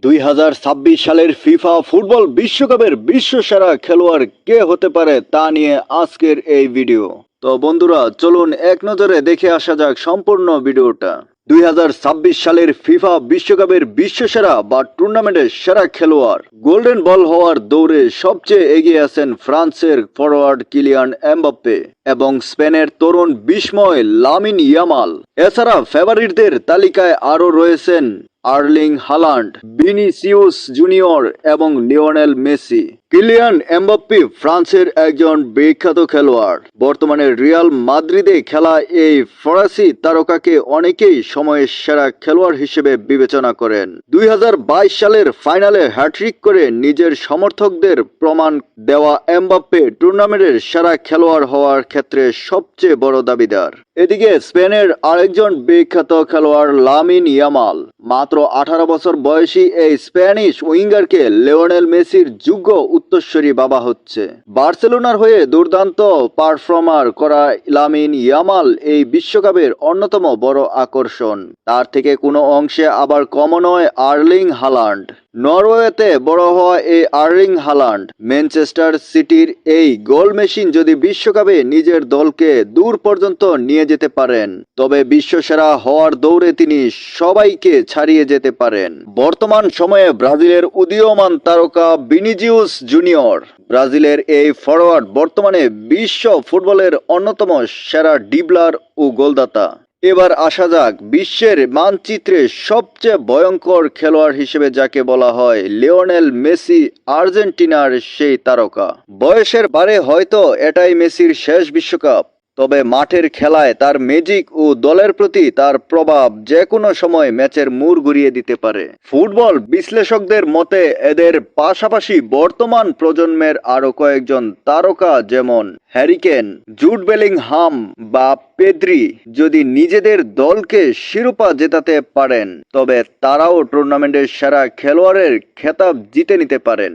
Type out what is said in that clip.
2026 সালের FIFA football বিশ্বকাপের বিশ্বসেরা খেলোয়াড় কে হতে পারে তা নিয়ে আজকের এই ভিডিও। তো বন্ধুরা চলুন এক নজরে দেখে আসা যাক সম্পূর্ণ ভিডিওটা। 2026 সালের ফিফা বিশ্বকাপের বিশ্বসেরা বা টুর্নামেন্টের সেরা খেলোয়াড় গোল্ডেন বল হওয়ার দৌড়ে সবচেয়ে এগিয়ে আছেন ফ্রান্সের ফরওয়ার্ড কিলিয়ান এমবাপ্পে এবং স্পেনের তরুণ বিস্ময় লামিন ইয়ামাল। এছাড়া ফেভারিটদের তালিকায় আরও রয়েছেন আর্লিং হালান্ড, ভিনিসিয়াস জুনিয়র এবং লিওনেল মেসি। কিলিয়ান এমবাপ্পে ফ্রান্সের একজন বিখ্যাত খেলোয়াড়। বর্তমানে রিয়াল মাদ্রিদে খেলা এই ফরাসি তারকাকে অনেকেই সময়ের সেরা খেলোয়াড় হিসেবে বিবেচনা করেন। 2022 সালের ফাইনালে হ্যাট্রিক করে নিজের সমর্থকদের প্রমাণ দেওয়া এমবাপ্পে টুর্নামেন্টের সেরা খেলোয়াড় হওয়ার ক্ষেত্রে সবচেয়ে বড় দাবিদার। এদিকে স্পেনের আরেকজন বিখ্যাত খেলোয়াড় লামিন ইয়ামাল। মাত্র 18 বছর বয়সী এই স্প্যানিশ উইঙ্গারকে লিওনেল মেসির যোগ্য উত্তরসূরি ভাবা হচ্ছে। বার্সেলোনার হয়ে দুর্দান্ত পারফর্মার করা লামিন ইয়ামাল এই বিশ্বকাপের অন্যতম বড় আকর্ষণ। তার থেকে কোনো অংশে আবার কমও নয় আর্লিং হালান্ড। নরওয়েতে বড় হওয়া এই আর্লিং হালান্ড ম্যানচেস্টার সিটির এই গোল মেশিন যদি বিশ্বকাপে নিজের দলকে দূর পর্যন্ত নিয়ে যেতে পারেন, তবে বিশ্বসেরা হওয়ার দৌড়ে তিনি সবাইকে ছাড়িয়ে যেতে পারেন। বর্তমান সময়ে ব্রাজিলের উদীয়মান তারকা ভিনিসিয়াস জুনিয়র। ব্রাজিলের এই ফরওয়ার্ড বর্তমানে বিশ্ব ফুটবলের অন্যতম সেরা ডিবলার ও গোলদাতা। এবার আসা যাক বিশ্বের মানচিত্রে সবচেয়ে ভয়ঙ্কর খেলোয়াড় হিসেবে যাকে বলা হয় লিওনেল মেসি, আর্জেন্টিনার সেই তারকা। বয়সের বারে হয়তো এটাই মেসির শেষ বিশ্বকাপ, তবে মাঠের খেলায় তার ম্যাজিক ও দলের প্রতি তার প্রভাব যে কোনো সময় ম্যাচের মোড় ঘুরিয়ে দিতে পারে। ফুটবল বিশ্লেষকদের মতে এদের পাশাপাশি বর্তমান প্রজন্মের আরো কয়েকজন তারকা যেমন হ্যারি কেন, জুড বেলিংহাম বা পেদ্রি যদি নিজেদের দলকে শিরোপা জেতাতে পারেন, তবে তারাও টুর্নামেন্টের সেরা খেলোয়াড়ের খেতাব জিতে নিতে পারেন।